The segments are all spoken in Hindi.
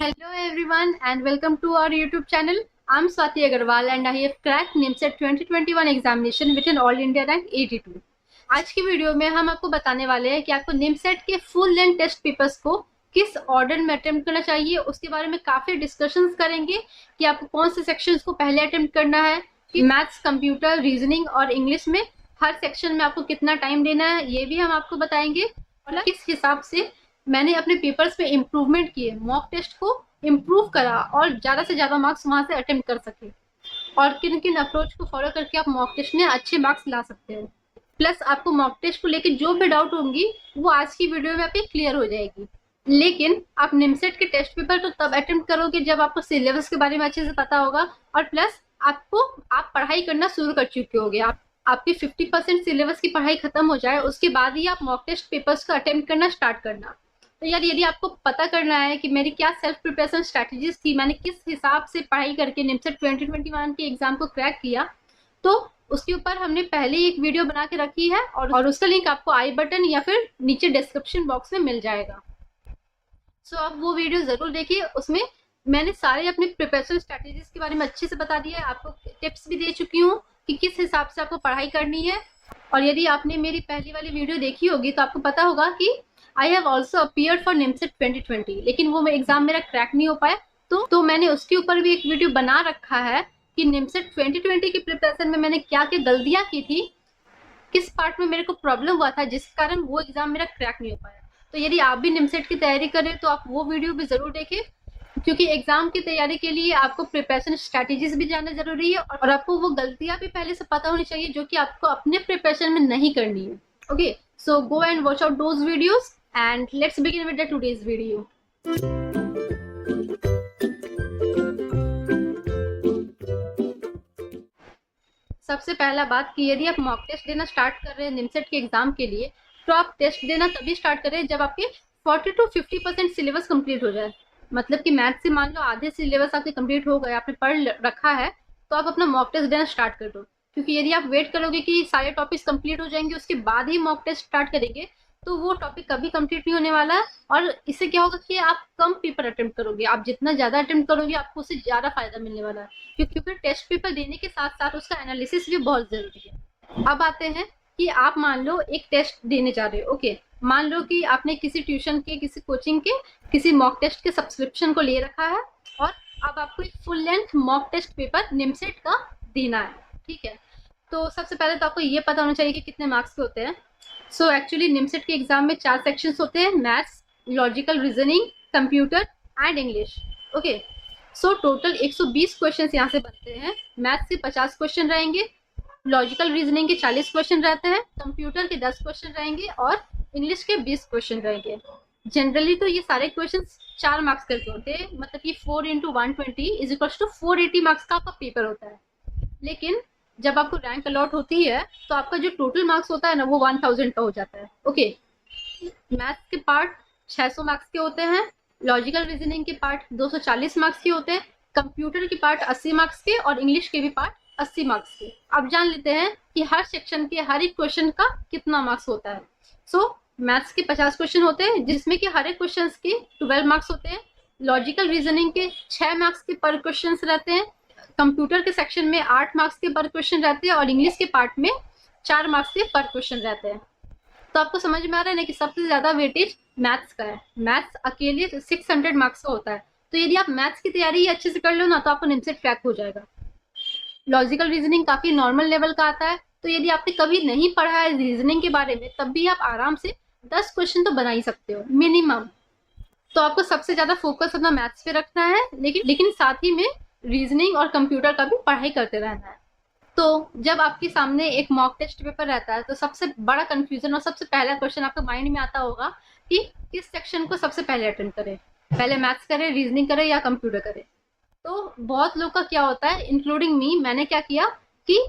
Hello everyone and welcome to our YouTube channel. I'm Swati Agarwal and I have cracked NIMSET 2021 examination with an All India rank 82. आज की वीडियो में हम आपको बताने वाले हैं कि आपको निमसेट के फुल लेंथ टेस्ट पेपर्स को किस ऑर्डर में अटेम्प्ट करना चाहिए। उसके बारे में काफी डिस्कशंस करेंगे कि आपको कौन से सेक्शंस को पहले अटेम्प्ट करना है, कि मैथ्स, कंप्यूटर, रीजनिंग और इंग्लिश में हर सेक्शन में आपको कितना टाइम देना है, ये भी हम आपको बताएंगे और किस हिसाब से मैंने अपने पेपर्स में इम्प्रूवमेंट किए, मॉक टेस्ट को इम्प्रूव करा और ज़्यादा से ज़्यादा मार्क्स वहाँ से अटेम्प्ट कर सके और किन किन अप्रोच को फॉलो करके आप मॉक टेस्ट में अच्छे मार्क्स ला सकते हो। प्लस आपको मॉक टेस्ट को लेकर जो भी डाउट होंगी वो आज की वीडियो में आपकी क्लियर हो जाएगी। लेकिन आप निमसेट के टेस्ट पेपर तो तब अटेम्प्ट करोगे जब आपको सिलेबस के बारे में अच्छे से पता होगा और प्लस आप पढ़ाई करना शुरू कर चुके होगे। आपकी 50% सिलेबस की पढ़ाई खत्म हो जाए उसके बाद ही आप मॉक टेस्ट पेपर्स को अटेम्प्ट करना स्टार्ट करना। तो यार यदि आपको पता करना है कि मेरी क्या सेल्फ प्रिपरेशन स्ट्रैटेजीज थी, मैंने किस हिसाब से पढ़ाई करके निमसेट 2021 के एग्जाम को क्रैक किया, तो उसके ऊपर हमने पहले ही एक वीडियो बना के रखी है और उसका लिंक आपको आई बटन या फिर नीचे डिस्क्रिप्शन बॉक्स में मिल जाएगा। सो आप वो वीडियो जरूर देखिए, उसमें मैंने सारे अपने प्रिपरेशन स्ट्रैटेजीज के बारे में अच्छे से बता दिया है, आपको टिप्स भी दे चुकी हूँ कि किस हिसाब से आपको पढ़ाई करनी है। और यदि आपने मेरी पहली वाली वीडियो देखी होगी तो आपको पता होगा कि I have also appeared for NIMCET 2020, लेकिन वो एग्जाम मेरा क्रैक नहीं हो पाया, तो मैंने उसके ऊपर भी एक वीडियो बना रखा है कि निमसेट 2020 की प्रिपरेशन में मैंने क्या क्या गलतियां की थी, किस पार्ट में मेरे को प्रॉब्लम हुआ था जिस कारण वो एग्जाम मेरा क्रैक नहीं हो पाया। तो यदि आप भी निमसेट की तैयारी करें तो आप वो वीडियो भी जरूर देखें, क्योंकि एग्जाम की तैयारी के लिए आपको प्रिपरेशन स्ट्रैटेजीज भी जानना जरूरी है और आपको वो गलतियां भी पहले से पता होनी चाहिए जो कि आपको अपने प्रिपरेशन में नहीं करनी है। Okay, so go and watch out those videos and let's begin with the today's video. सबसे पहला बात कि यदि आप मॉक टेस्ट देना स्टार्ट कर रहे हैं निमसेट के एग्जाम के लिए, तो आप टेस्ट देना तभी स्टार्ट करें जब आपके 40 to 50% सिलेबस कंप्लीट हो जाए। मतलब कि मैथ से मान लो आधे सिलेबस आपके कंप्लीट हो गए, आपने पढ़ रखा है, तो आप अपना मॉक टेस्ट देना स्टार्ट कर दो। क्योंकि यदि आप वेट करोगे कि सारे टॉपिक्स कंप्लीट हो जाएंगे उसके बाद ही मॉक टेस्ट स्टार्ट करेंगे तो वो टॉपिक कभी कंप्लीट नहीं होने वाला है और इससे क्या होगा कि आप कम पेपर अटेम्प्ट करोगे। आप जितना ज्यादा अटेम्प्ट करोगे आपको उससे ज्यादा फायदा मिलने वाला है, क्योंकि टेस्ट पेपर देने के साथ साथ उसका एनालिसिस भी बहुत जरूरी है। अब आते हैं कि आप मान लो एक टेस्ट देने जा रहे हो। ओके, मान लो कि आपने किसी ट्यूशन के, किसी कोचिंग के, किसी मॉक टेस्ट के सब्सक्रिप्शन को ले रखा है और अब आपको एक full length mock test paper NIMCET का देना है। ठीक है, तो सबसे पहले तो आपको ये पता होना चाहिए कि कितने मार्क्स के होते हैं। सो एक्चुअली निमसेट के एग्जाम में 4 सेक्शंस होते हैं, maths, logical reasoning, computer and English. Okay, so total 120 questions यहाँ से बनते हैं। मैथ्स के 50 क्वेश्चन रहेंगे, लॉजिकल रीजनिंग के 40 क्वेश्चन रहते हैं, कंप्यूटर के 10 क्वेश्चन रहेंगे और इंग्लिश के 20 क्वेश्चन रहेंगे। जनरली तो ये सारे क्वेश्चन 4 मार्क्स करके होते हैं, मतलब कि 4 into 120 is equal to 480 marks का आपका पेपर होता है। लेकिन जब आपको रैंक अलॉट होती है तो आपका जो टोटल मार्क्स होता है ना वो 1000 का हो जाता है। ओके, मैथ्स के पार्ट 600 मार्क्स के होते हैं, लॉजिकल रीजनिंग के पार्ट 240 मार्क्स के होते हैं, कंप्यूटर के पार्ट 80 मार्क्स के और इंग्लिश के भी पार्ट 80 मार्क्स के। अब जान लेते हैं कि हर सेक्शन के हर एक क्वेश्चन का कितना मार्क्स होता है। सो मैथ्स के 50 क्वेश्चन होते हैं जिसमें कि हर एक क्वेश्चन के 12 मार्क्स होते हैं, लॉजिकल रीजनिंग के 6 मार्क्स के पर क्वेश्चन रहते हैं, कंप्यूटर के सेक्शन में 8 मार्क्स के पर क्वेश्चन रहते हैं और इंग्लिश के पार्ट में 4 मार्क्स के पर क्वेश्चन रहते हैं। तो आपको समझ में आ रहा है ना कि सबसे ज्यादा वेटेज मैथ्स का है। मैथ्स अकेले 600 मार्क्स का होता है, तो यदि आप मैथ्स की तैयारी अच्छे से कर लो ना तो आपको निमसेट क्रैक हो जाएगा। लॉजिकल रीजनिंग काफी नॉर्मल लेवल का आता है, तो यदि आपने कभी नहीं पढ़ा है रीजनिंग के बारे में तब भी आप आराम से 10 क्वेश्चन तो बना ही सकते हो मिनिमम। तो आपको सबसे ज्यादा फोकस अपना मैथ्स पे रखना है, लेकिन साथ ही में रीजनिंग और कंप्यूटर का भी पढ़ाई करते रहना है। तो जब आपके सामने एक मॉक टेस्ट पेपर रहता है तो सबसे बड़ा कंफ्यूजन और सबसे पहला क्वेश्चन आपके माइंड में आता होगा कि किस सेक्शन को सबसे पहले अटेंड करें, पहले मैथ्स करें, रीजनिंग करें या कंप्यूटर करें। तो बहुत लोग का क्या होता है, इंक्लूडिंग मी, मैंने क्या किया कि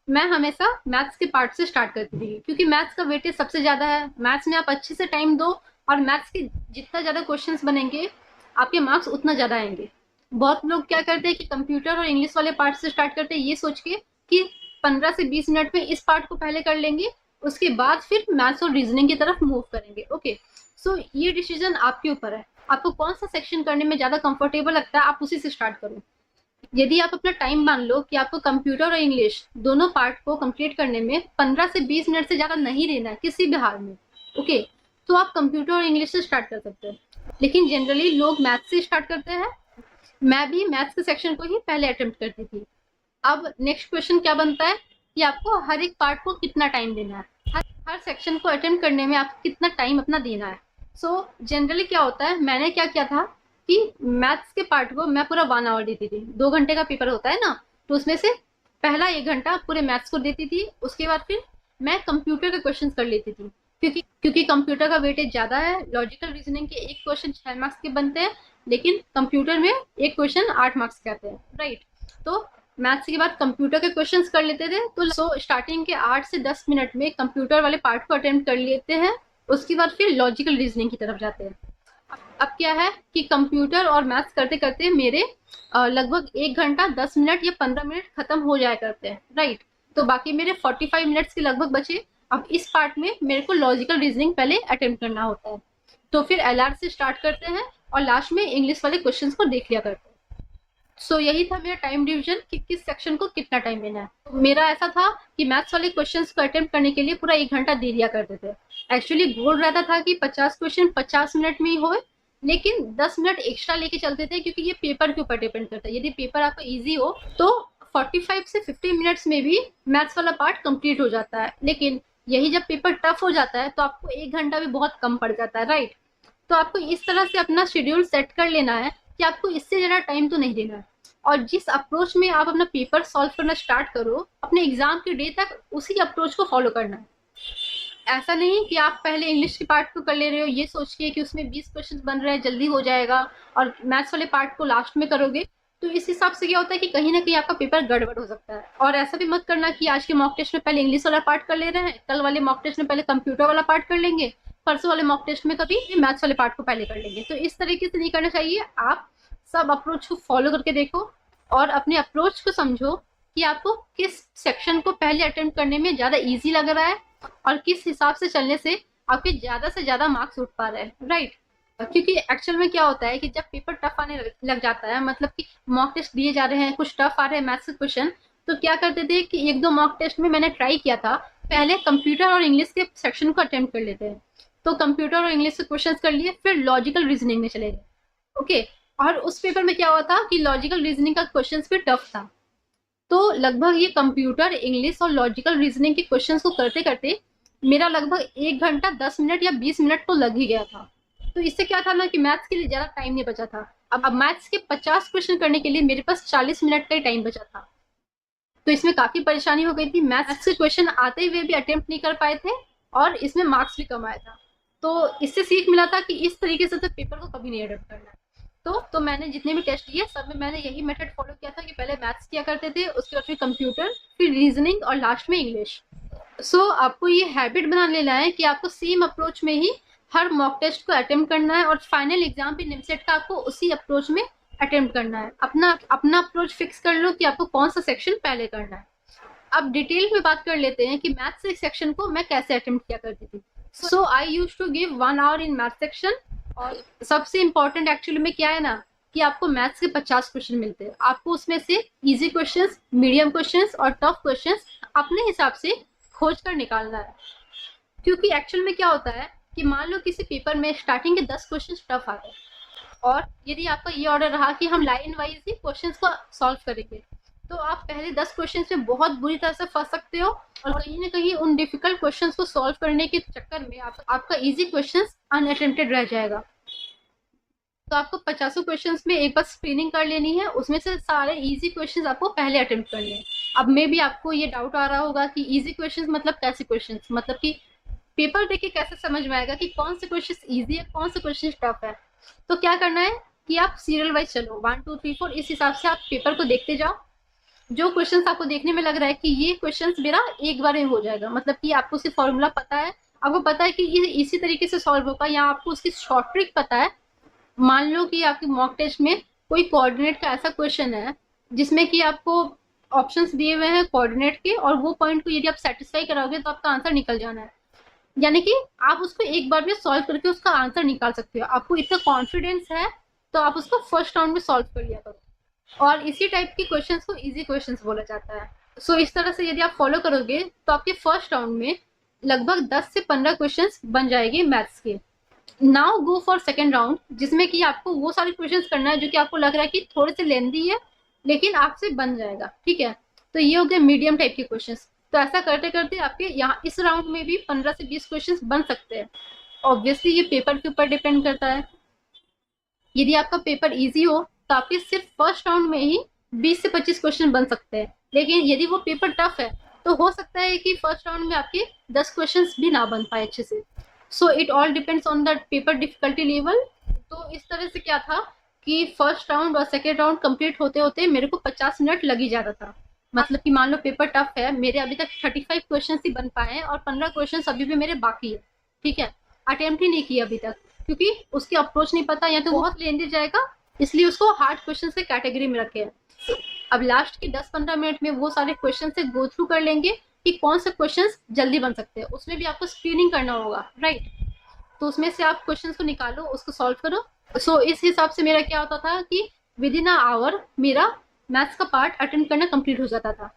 मैं हमेशा मैथ्स के पार्ट से स्टार्ट करती थी, क्योंकि मैथ्स का वेटेज सबसे ज्यादा है। मैथ्स में आप अच्छे से टाइम दो और मैथ्स के जितना ज्यादा क्वेश्चंस बनेंगे आपके मार्क्स उतना ज्यादा आएंगे। बहुत लोग क्या करते हैं कि कंप्यूटर और इंग्लिश वाले पार्ट से स्टार्ट करते हैं ये सोच के कि 15 से 20 मिनट में इस पार्ट को पहले कर लेंगे, उसके बाद फिर मैथ्स और रीजनिंग की तरफ मूव करेंगे। ओके, सो ये डिसीजन आपके ऊपर है। आपको कौन सा सेक्शन करने में ज़्यादा कंफर्टेबल लगता है, आप उसी से स्टार्ट करो। यदि आप अपना टाइम मान लो कि आपको कंप्यूटर और इंग्लिश दोनों पार्ट को कंप्लीट करने में 15 से 20 मिनट से ज़्यादा नहीं लेना है किसी भी हाल में, ओके, तो आप कंप्यूटर और इंग्लिश से स्टार्ट कर सकते हैं। लेकिन जनरली लोग मैथ्स से स्टार्ट करते हैं। मैं भी मैथ्स के सेक्शन को ही पहले अटेम्प्ट करती थी। अब नेक्स्ट क्वेश्चन क्या बनता है कि आपको हर एक पार्ट को कितना टाइम देना है, हर सेक्शन को अटेम्प्ट करने में आपको कितना टाइम अपना देना है। सो जनरली क्या होता है, मैंने क्या किया था कि मैथ्स के पार्ट को मैं पूरा 1 आवर देती थी। 2 घंटे का पेपर होता है ना, तो उसमें से पहला 1 घंटा पूरे मैथ्स को देती थी। उसके बाद फिर मैं कंप्यूटर के क्वेश्चन कर लेती थी, क्योंकि कंप्यूटर का वेटेज ज़्यादा है। लॉजिकल रीजनिंग के एक क्वेश्चन 6 मार्क्स के बनते हैं, लेकिन कंप्यूटर में एक क्वेश्चन 8 मार्क्स के आते हैं, राइट। तो मैथ्स के बाद कंप्यूटर के क्वेश्चंस कर लेते थे। तो स्टार्टिंग के 8 से 10 मिनट में कंप्यूटर वाले पार्ट को अटेम्प्ट कर लेते हैं। उसके बाद फिर लॉजिकल रीजनिंग की तरफ जाते हैं। अब क्या है कि कंप्यूटर और मैथ्स करते करते मेरे लगभग 1 घंटा 10 मिनट या 15 मिनट खत्म हो जाया करते हैं, राइट। तो बाकी मेरे 45 मिनट्स के लगभग बचे। अब इस पार्ट में मेरे को लॉजिकल रीजनिंग पहले अटेम्प्ट करना होता है। तो फिर एलआर से स्टार्ट करते हैं और लास्ट में इंग्लिश वाले क्वेश्चंस को देख लिया करते हैं। सो यही था मेरा टाइम डिवीजन कि किस सेक्शन को कितना टाइम देना है। मेरा ऐसा था कि मैथ्स वाले क्वेश्चंस को अटेम्प्ट करने के लिए पूरा 1 घंटा दे दिया करते थे। एक्चुअली गोल रहता था कि 50 क्वेश्चन 50 मिनट में ही हो, लेकिन 10 मिनट एक्स्ट्रा लेके चलते थे, क्योंकि ये पेपर के ऊपर डिपेंड करता है। यदि पेपर आपका ईजी हो तो 45 से 50 मिनट्स में भी मैथ्स वाला पार्ट कंप्लीट हो जाता है। लेकिन यही जब पेपर टफ हो जाता है तो आपको 1 घंटा भी बहुत कम पड़ जाता है, राइट। तो आपको इस तरह से अपना शेड्यूल सेट कर लेना है कि आपको इससे ज़्यादा टाइम तो नहीं देना है। और जिस अप्रोच में आप अपना पेपर सॉल्व करना स्टार्ट करो, अपने एग्जाम के डे तक उसी अप्रोच को फॉलो करना है। ऐसा नहीं कि आप पहले इंग्लिश के पार्ट को कर ले रहे हो ये सोच के कि उसमें 20 क्वेश्चन बन रहे हैं, जल्दी हो जाएगा, और मैथ्स वाले पार्ट को लास्ट में करोगे। तो इस हिसाब से क्या होता है कि कहीं ना कहीं आपका पेपर गड़बड़ हो सकता है। और ऐसा भी मत करना कि आज के मॉक टेस्ट में पहले इंग्लिश वाला पार्ट कर ले रहे हैं, कल वाले मॉक टेस्ट में पहले कंप्यूटर वाला पार्ट कर लेंगे, परसों वाले मॉक टेस्ट में कभी मैथ्स वाले पार्ट को पहले कर लेंगे। तो इस तरीके से नहीं करना चाहिए। आप सब अप्रोच को फॉलो करके देखो और अपने अप्रोच को समझो कि आपको किस सेक्शन को पहले अटेम्प्ट करने में ज़्यादा ईजी लग रहा है और किस हिसाब से चलने से आपके ज़्यादा से ज़्यादा मार्क्स उठ पा रहे हैं, राइट। क्योंकि एक्चुअल में क्या होता है कि जब पेपर टफ आने लग जाता है, मतलब कि मॉक टेस्ट दिए जा रहे हैं, कुछ टफ आ रहे हैं मैथ्स के क्वेश्चन, तो क्या करते थे कि 1-2 मॉक टेस्ट में मैंने ट्राई किया था, पहले कंप्यूटर और इंग्लिश के सेक्शन को अटेम्प्ट कर लेते हैं। तो कंप्यूटर और इंग्लिश के क्वेश्चन कर लिए, फिर लॉजिकल रीजनिंग में चले गए, ओके। और उस पेपर में क्या हुआ था कि लॉजिकल रीजनिंग का क्वेश्चन भी टफ था। तो लगभग ये कंप्यूटर, इंग्लिश और लॉजिकल रीजनिंग के क्वेश्चंस को करते करते मेरा लगभग 1 घंटा 10 मिनट या 20 मिनट तो लग ही गया था। तो इससे क्या था ना कि मैथ्स के लिए ज़्यादा टाइम नहीं बचा था। अब मैथ्स के 50 क्वेश्चन करने के लिए मेरे पास 40 मिनट का ही टाइम बचा था। तो इसमें काफ़ी परेशानी हो गई थी। मैथ्स के क्वेश्चन आते हुए भी अटेम्प्ट नहीं कर पाए थे और इसमें मार्क्स भी कम आया था। तो इससे सीख मिला था कि इस तरीके से तो पेपर को कभी नहीं अटेम्प्ट करना है। तो मैंने जितने भी टेस्ट दिए सब में मैंने यही मेथड फॉलो किया था कि पहले मैथ्स किया करते थे, उसके बाद फिर कंप्यूटर, फिर रीजनिंग और लास्ट में इंग्लिश। आपको ये हैबिट बना लेना है कि आपको सेम अप्रोच में ही हर मॉक टेस्ट को अटेम्प्ट करना है और फाइनल एग्जाम पे निमसेट का आपको उसी अप्रोच में अटेम्प्ट करना है। अपना अप्रोच फिक्स कर लो कि आपको कौन सा सेक्शन पहले करना है। अब डिटेल में बात कर लेते हैं कि मैथ्स सेक्शन को मैं कैसे अटेम्प्ट किया करती थी। I used to give 1 hour in math section. और सबसे इम्पोर्टेंट एक्चुअली में क्या है ना कि आपको मैथ्स के 50 क्वेश्चन मिलते हैं। आपको उसमें से इजी क्वेश्चंस, मीडियम क्वेश्चंस और टफ क्वेश्चंस अपने हिसाब से खोज कर निकालना है। क्योंकि एक्चुअल में क्या होता है कि मान लो किसी पेपर में स्टार्टिंग के 10 क्वेश्चन टफ आ गए और यदि आपका ये ऑर्डर रहा कि हम लाइन वाइज ही क्वेश्चंस को सॉल्व करेंगे, तो आप पहले 10 क्वेश्चंस में बहुत बुरी तरह से फंस सकते हो और कहीं ना कहीं उन डिफिकल्ट क्वेश्चंस को सॉल्व करने के चक्कर में आपका इजी क्वेश्चंस अनअटेम्प्टेड रह जाएगा। तो आपको 50 क्वेश्चंस में एक बार स्क्रीनिंग कर लेनी है, उसमें से सारे इजी क्वेश्चंस आपको पहले अटेम्प्ट करने हैं। अब मे भी आपको ये डाउट आ रहा होगा कि इजी क्वेश्चंस मतलब कैसे क्वेश्चंस, मतलब कि पेपर देख के कैसे समझ में आएगा कि कौन से क्वेश्चंस इजी है, कौन से क्वेश्चंस टफ है। तो क्या करना है कि आप सीरियल वाइज चलो 1 2 3 4, इस हिसाब से आप पेपर को देखते जाओ। जो क्वेश्चंस आपको देखने में लग रहा है कि ये क्वेश्चंस मेरा एक बार में हो जाएगा, मतलब कि आपको सिर्फ फॉर्मूला पता है, आपको पता है कि ये इसी तरीके से सॉल्व होगा, या आपको उसकी शॉर्ट ट्रिक पता है। मान लो कि आपके मॉक टेस्ट में कोई कोऑर्डिनेट का ऐसा क्वेश्चन है जिसमें कि आपको ऑप्शंस दिए हुए हैं कोऑर्डिनेट के, और वो पॉइंट को यदि आप सेटिस्फाई कराओगे तो आपका आंसर निकल जाना है। यानी कि आप उसको एक बार में सॉल्व करके उसका आंसर निकाल सकते हो। आपको इतना कॉन्फिडेंस है तो आप उसको फर्स्ट राउंड में सॉल्व कर लिया करो। और इसी टाइप के क्वेश्चंस को इजी क्वेश्चंस बोला जाता है। सो इस तरह से यदि आप फॉलो करोगे तो आपके फर्स्ट राउंड में लगभग 10 से 15 क्वेश्चंस बन जाएंगे मैथ्स के। Now go for second round, जिसमें कि आपको वो सारे क्वेश्चंस करना है जो कि आपको लग रहा है कि थोड़े से लेंदी है लेकिन आपसे बन जाएगा, ठीक है। तो ये हो गया मीडियम टाइप के क्वेश्चंस। तो ऐसा करते करते आपके यहाँ इस राउंड में भी 15 से 20 क्वेश्चंस बन सकते हैं। ऑब्वियसली ये पेपर के ऊपर डिपेंड करता है। यदि आपका पेपर इजी हो तो आपके सिर्फ फर्स्ट राउंड में ही 20 से 25 क्वेश्चन बन सकते हैं। लेकिन यदि वो पेपर टफ है तो हो सकता है कि फर्स्ट राउंड में आपके 10 क्वेश्चन भी ना बन पाए अच्छे से। So it all depends on the paper difficulty level. तो इस तरह से क्या था कि फर्स्ट राउंड और सेकेंड राउंड कंप्लीट होते होते मेरे को 50 मिनट लग ही जाता था। मतलब कि मान लो पेपर टफ है, मेरे अभी तक 35 क्वेश्चन ही बन पाए हैं और 15 क्वेश्चन अभी भी मेरे बाकी है, ठीक है। अटेम्प्ट ही नहीं किया अभी तक, क्योंकि उसकी अप्रोच नहीं पता या तो बहुत लेंदी जाएगा, इसलिए उसको हार्ड क्वेश्चन से कैटेगरी में रखे हैं। अब लास्ट के 10-15 मिनट में वो सारे क्वेश्चन से गो थ्रू कर लेंगे कि कौन से क्वेश्चन जल्दी बन सकते हैं। उसमें भी आपको स्क्रीनिंग करना होगा, राइट। तो उसमें से आप क्वेश्चंस को निकालो, उसको सॉल्व करो। सो इस हिसाब से मेरा क्या होता था कि विद इन अ आवर मेरा मैथ्स का पार्ट अटेंड करना कंप्लीट हो जाता था।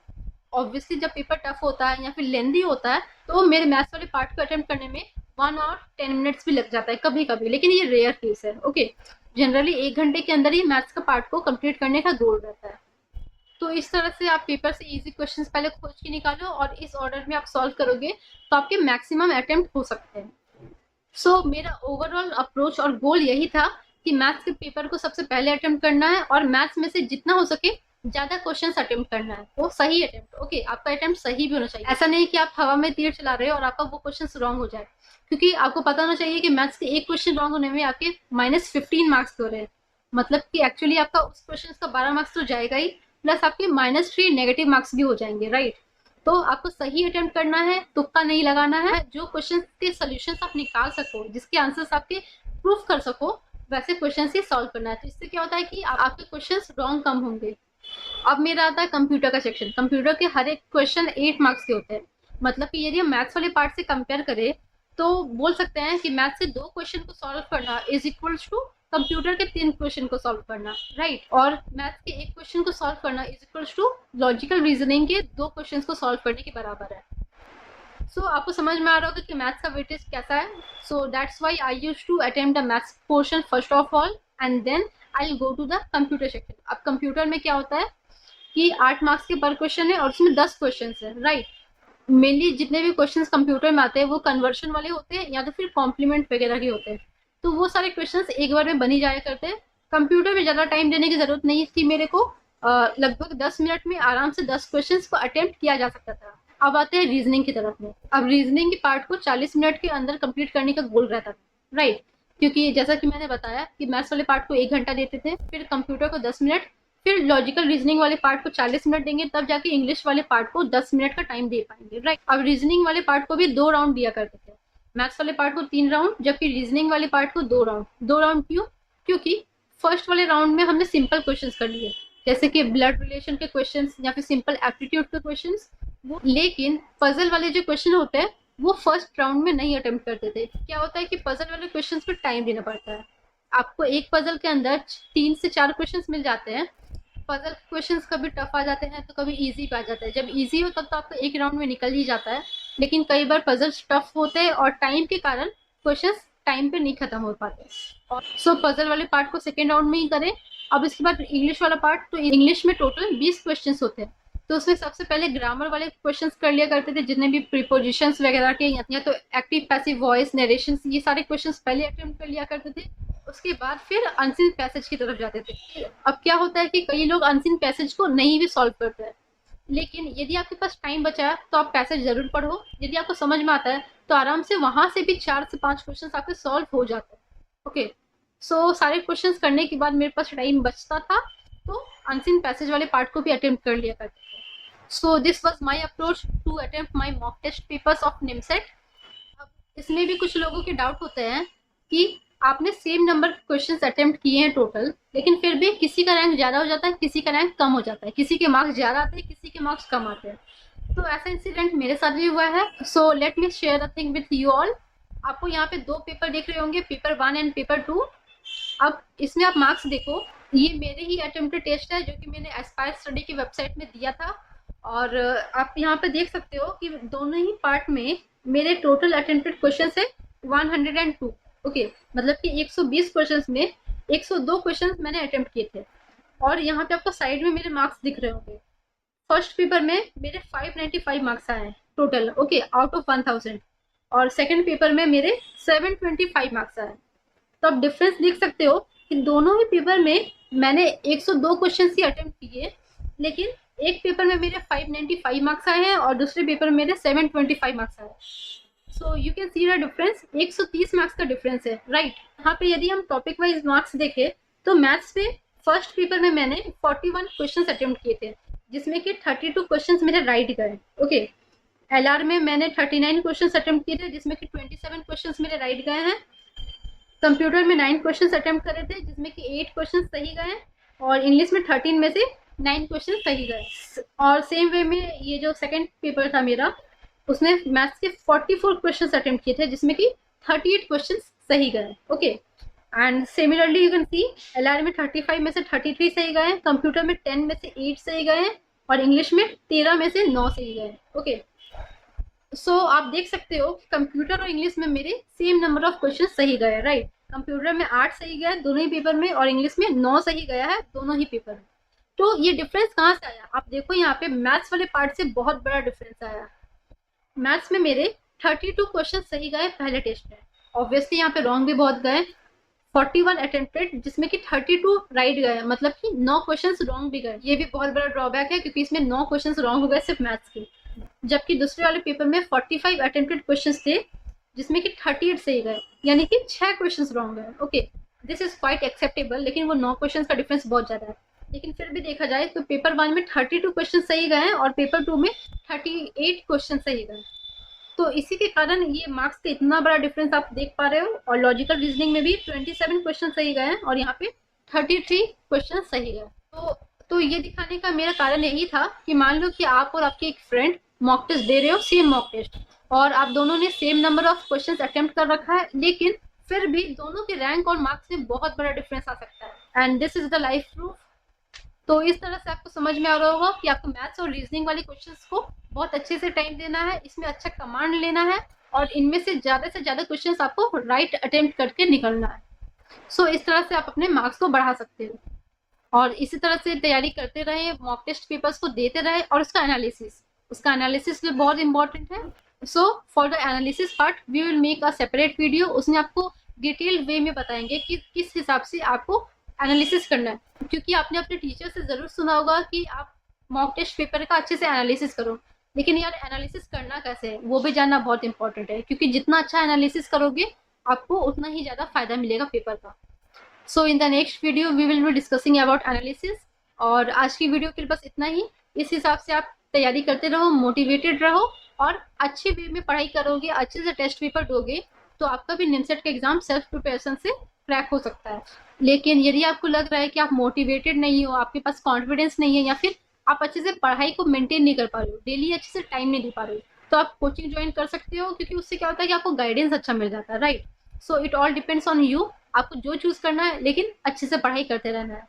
ऑब्वियसली जब पेपर टफ होता है या फिर लेंदी होता है तो मेरे मैथ्स वाले पार्ट को अटेम्प्ट करने में 1 और 10 मिनट्स भी लग जाता है कभी कभी, लेकिन ये रेयर केस है, ओके। जनरली 1 घंटे के अंदर ही मैथ्स का पार्ट को कंप्लीट करने का गोल रहता है। तो इस तरह से आप पेपर से इजी क्वेश्चंस पहले खोज के निकालो और इस ऑर्डर में आप सॉल्व करोगे तो आपके मैक्सिमम अटेम्प्ट हो सकते हैं। सो मेरा ओवरऑल अप्रोच और गोल यही था कि मैथ्स के पेपर को सबसे पहले अटेम्प्ट करना है और मैथ्स में से जितना हो सके ज्यादा क्वेश्चंस अटेम्प्ट करना है। वो सही अटेम्प्ट, ओके। आपका अटेम्प्ट सही भी होना चाहिए। ऐसा नहीं कि आप हवा में तीर चला रहे हो और आपका वो क्वेश्चन रॉन्ग हो जाए, क्योंकि आपको पता होना चाहिए कि मैथ्स के एक क्वेश्चन रॉन्ग होने में आपके -15 मार्क्स हो रहे हैं। मतलब कि एक्चुअली आपका उस क्वेश्चन का 12 मार्क्स तो जाएगा ही, प्लस आपके -3 नेगेटिव मार्क्स भी हो जाएंगे, राइट। तो आपको सही अटेम्प्ट करना है, तुक्का नहीं लगाना है। जो क्वेश्चन के सोल्यूशन आप निकाल सको, जिसके आंसर्स आपके प्रूफ कर सको, वैसे क्वेश्चन ही सॉल्व करना है। तो इससे क्या होता है कि आपके क्वेश्चन रॉन्ग कम होंगे। अब मेरा आता है कंप्यूटर का सेक्शन। कंप्यूटर के हर एक क्वेश्चन 8 मार्क्स के होते हैं। मतलब कि यदि हम मैथ्स वाले पार्ट से कंपेयर करें तो बोल सकते हैं कि मैथ्स से 2 क्वेश्चन को सॉल्व करना इज इक्वल टू कंप्यूटर के 3 क्वेश्चन को सॉल्व करना, राइट। और मैथ्स के एक क्वेश्चन को सॉल्व करना is equal to logical reasoning के 2 क्वेश्चन को सॉल्व करने के बराबर है। सो आपको समझ में आ रहा होगा कि मैथ्स का वेटेज कैसा है। So that's why I used to attempt the maths portion first of all and then I will go to the computer section. अब कंप्यूटर में क्या होता है कि 8 मार्क्स के पर क्वेश्चन है और उसमें 10 क्वेश्चन है, राइट। मेनली जितने भी क्वेश्चंस कंप्यूटर में आते हैं वो कन्वर्शन वाले होते हैं या तो फिर कॉम्प्लीमेंट वगैरह के होते हैं। तो वो सारे क्वेश्चंस एक बार में बनी जाया करते हैं। कंप्यूटर में ज़्यादा टाइम देने की जरूरत नहीं थी मेरे को। लगभग 10 मिनट में आराम से 10 क्वेश्चंस को अटेम्प्ट किया जा सकता था। अब आते हैं रीजनिंग की तरफ में। अब रीजनिंग के पार्ट को 40 मिनट के अंदर कंप्लीट करने का गोल रहता था, राइट। क्योंकि जैसा कि मैंने बताया कि मैथ्स वाले पार्ट को 1 घंटा देते थे, फिर कंप्यूटर को 10 मिनट, फिर लॉजिकल रीजनिंग वाले पार्ट को 40 मिनट देंगे, तब जाके इंग्लिश वाले पार्ट को 10 मिनट का टाइम दे पाएंगे, राइट। अब रीजनिंग वाले पार्ट को भी 2 राउंड दिया करते थे। मैथ्स वाले पार्ट को 3 राउंड, जबकि रीजनिंग वाले पार्ट को 2 राउंड। 2 राउंड क्यों? क्योंकि फर्स्ट वाले राउंड में हमने सिंपल क्वेश्चन कर लिए, जैसे कि ब्लड रिलेशन के क्वेश्चन या फिर सिंपल एप्टीट्यूड के क्वेश्चन। लेकिन पजल वाले जो क्वेश्चन होते हैं वो फर्स्ट राउंड में नहीं अटेम्प्ट करते थे। क्या होता है कि पजल वाले क्वेश्चन पर टाइम देना पड़ता है। आपको एक पजल के अंदर 3 से 4 क्वेश्चन मिल जाते हैं। पजल क्वेश्चंस कभी टफ आ जाते हैं तो कभी इजी पे आ जाते हैं। जब इजी हो तब तो आपको एक राउंड में निकल ही जाता है, लेकिन कई बार पजल्स टफ होते हैं और टाइम के कारण क्वेश्चंस टाइम पे नहीं खत्म हो पाते। और सो पजल वाले पार्ट को सेकेंड राउंड में ही करें। अब इसके बाद इंग्लिश वाला पार्ट, तो इंग्लिश में टोटल 20 क्वेश्चन होते हैं। तो उसमें सबसे पहले ग्रामर वाले क्वेश्चंस कर लिया करते थे, जितने भी प्रीपोजिशंस वगैरह के या तो एक्टिव पैसिव वॉइस नरेशन, ये सारे क्वेश्चंस पहले अटेम्प्ट कर लिया करते थे। उसके बाद फिर अनसीन पैसेज की तरफ जाते थे। अब क्या होता है कि कई लोग अनसीन पैसेज को नहीं भी सॉल्व करते हैं, लेकिन यदि आपके पास टाइम बचा है तो आप पैसेज जरूर पढ़ो। यदि आपको समझ में आता है तो आराम से वहां से भी 4 से 5 क्वेश्चन आपके सॉल्व हो जाते हैं, ओके। सो सारे क्वेश्चंस करने के बाद मेरे पास टाइम बचता था तो अनसीन पैसेज वाले पार्ट को भी अटेम्प्ट कर लिया करते थे। So this was my approach to attempt my mock test papers of NIMCET. अब इसमें भी कुछ लोगों के डाउट होते हैं कि आपने सेम नंबर क्वेश्चंस अटेम्प्ट किए हैं टोटल, लेकिन फिर भी किसी का रैंक ज़्यादा हो जाता है, किसी का रैंक कम हो जाता है, किसी के मार्क्स ज़्यादा आते हैं, किसी के मार्क्स कम आते हैं। तो ऐसा इंसिडेंट मेरे साथ भी हुआ है। So let me share a thing with you all. आपको यहाँ पे 2 पेपर दिख रहे होंगे, पेपर 1 एंड पेपर 2। अब इसमें आप मार्क्स देखो, ये मेरे ही अटेम्प्टेड टेस्ट है जो कि मैंने एस्पायर स्टडी की वेबसाइट में दिया था। और आप यहाँ पे देख सकते हो कि दोनों ही पार्ट में मेरे टोटल अटेम्प्टेड क्वेश्चन है 102। ओके, मतलब कि 120 क्वेश्चन में 102 क्वेश्चन मैंने अटेम्प्ट किए थे। और यहाँ पे आपको साइड में मेरे मार्क्स दिख रहे होंगे। फर्स्ट पेपर में मेरे 595 मार्क्स आए हैं टोटल, ओके, आउट ऑफ 1000। और सेकंड पेपर में मेरे 725 मार्क्स आए। तो आप डिफरेंस देख सकते हो कि दोनों ही पेपर में मैंने 102 क्वेश्चन ही अटेम्प्ट किए, लेकिन एक पेपर में मेरे 595 मार्क्स आए हैं और दूसरे पेपर में मेरे 725 मार्क्स आए। So you can see the difference, 130 marks का डिफरेंस है, राइट। यहाँ पे यदि हम टॉपिक वाइज मार्क्स देखें तो मैथ्स में फर्स्ट पेपर में मैंने 41 क्वेश्चन अटेम्प्ट किए थे, जिसमें कि 32 क्वेश्चन मेरे राइट गए। ओके, एलआर में मैंने 39 क्वेश्चन अटेम्प्ट किए थे, जिसमें कि 27 क्वेश्चन मेरे राइट गए हैं। कंप्यूटर में 9 क्वेश्चन अटेम्प्ट करे थे, जिसमें कि 8 क्वेश्चन सही गए। और इंग्लिश में 13 में से 9 क्वेश्चन सही गए। और सेम वे में ये जो सेकंड पेपर था मेरा, उसमें मैथ्स के 44 क्वेश्चन अटेम्प्ट किए थे, जिसमें कि 38 क्वेश्चन सही गए। Okay, and similarly you can see LR में 35 में से 33 सही गए, कंप्यूटर में 10 में से 8 सही गए और इंग्लिश में 13 में से 9 सही गए। ओके, सो आप देख सकते हो कंप्यूटर और इंग्लिश में मेरे सेम नंबर ऑफ क्वेश्चन सही गए, राइट। कंप्यूटर में 8 सही गया दोनों ही पेपर में और इंग्लिश में 9 सही गया है दोनों ही पेपर में। तो ये डिफरेंस कहाँ से आया? आप देखो यहाँ पे मैथ्स वाले पार्ट से बहुत बड़ा डिफरेंस आया। मैथ्स में मेरे 32 क्वेश्चन सही गए पहले टेस्ट में, ऑब्वियसली यहाँ पे रॉन्ग भी बहुत गए। 41 अटेम्प्टेड, जिसमें कि 32 राइट गए, मतलब कि 9 क्वेश्चंस रॉन्ग भी गए। ये भी बहुत बड़ा ड्रॉबैक है क्योंकि इसमें 9 क्वेश्चंस रॉन्ग हो गए सिर्फ मैथ्स के। जबकि दूसरे वाले पेपर में 45 अटेम्प्टेड क्वेश्चंस थे, जिसमें कि 38 सही गए, यानी कि 6 क्वेश्चंस रॉन्ग गए। Okay, this is quite acceptable, लेकिन वो 9 क्वेश्चंस का डिफरेंस बहुत ज्यादा है। लेकिन फिर भी देखा जाए तो पेपर 1 में 32 क्वेश्चन सही गए और पेपर 2 में 38 क्वेश्चन सही गए। तो इसी के कारण ये मार्क्स का इतना बड़ा डिफरेंस आप देख पा रहे हो। और लॉजिकल रीजनिंग में भी 27 क्वेश्चन सही गए और यहाँ पे 33 क्वेश्चन सही गए। तो ये दिखाने का मेरा कारण यही था कि मान लो कि आप और आपके एक फ्रेंड मॉक टेस्ट दे रहे हो, सेम मॉक टेस्ट, और आप दोनों ने same number of question attempt कर रखा है, लेकिन फिर भी दोनों के रैंक और मार्क्स में बहुत बड़ा डिफरेंस आ सकता है। And this is the life proof. तो इस तरह से आपको समझ में आ रहा होगा कि आपको मैथ्स और रीजनिंग वाले क्वेश्चंस को बहुत अच्छे से टाइम देना है, इसमें अच्छा कमांड लेना है और इनमें से ज़्यादा क्वेश्चंस आपको राइट अटेम्प्ट करके निकलना है। सो इस तरह से आप अपने मार्क्स को बढ़ा सकते हो और इसी तरह से तैयारी करते रहे, मॉक टेस्ट पेपर्स को देते रहे और उसका एनालिसिस भी बहुत इंपॉर्टेंट है। So for the analysis part we will make a separate video, उसमें आपको डिटेल्ड वे में बताएंगे कि किस हिसाब से आपको एनालिसिस करना है। क्योंकि आपने अपने टीचर से ज़रूर सुना होगा कि आप मॉक टेस्ट पेपर का अच्छे से एनालिसिस करो, लेकिन यार एनालिसिस करना कैसे है वो भी जानना बहुत इंपॉर्टेंट है, क्योंकि जितना अच्छा एनालिसिस करोगे आपको उतना ही ज़्यादा फायदा मिलेगा पेपर का। So in the next video we will be discussing about analysis. और आज की वीडियो के लिए बस इतना ही। इस हिसाब से आप तैयारी करते रहो, मोटिवेटेड रहो और अच्छे वे में पढ़ाई करोगे, अच्छे से टेस्ट पेपर दोगे तो आपका भी निमसेट का एग्जाम सेल्फ प्रिपरेशन से क्रैक हो सकता है। लेकिन यदि आपको लग रहा है कि आप मोटिवेटेड नहीं हो, आपके पास कॉन्फिडेंस नहीं है, या फिर आप अच्छे से पढ़ाई को मेंटेन नहीं कर पा रहे हो, डेली अच्छे से टाइम नहीं दे पा रहे हो, तो आप कोचिंग ज्वाइन कर सकते हो, क्योंकि उससे क्या होता है कि आपको गाइडेंस अच्छा मिल जाता है, right. So it all depends on you, आपको जो चूज करना है, लेकिन अच्छे से पढ़ाई करते रहना है।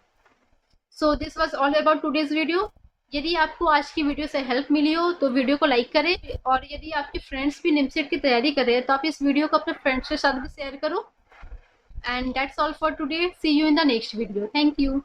So this was all about today's video. यदि आपको आज की वीडियो से हेल्प मिली हो तो वीडियो को लाइक करें, और यदि आपके फ्रेंड्स भी निमसेट की तैयारी कर रहे हैं तो आप इस वीडियो को अपने फ्रेंड्स के साथ भी शेयर करो। And that's all for today. See you in the next video. Thank you.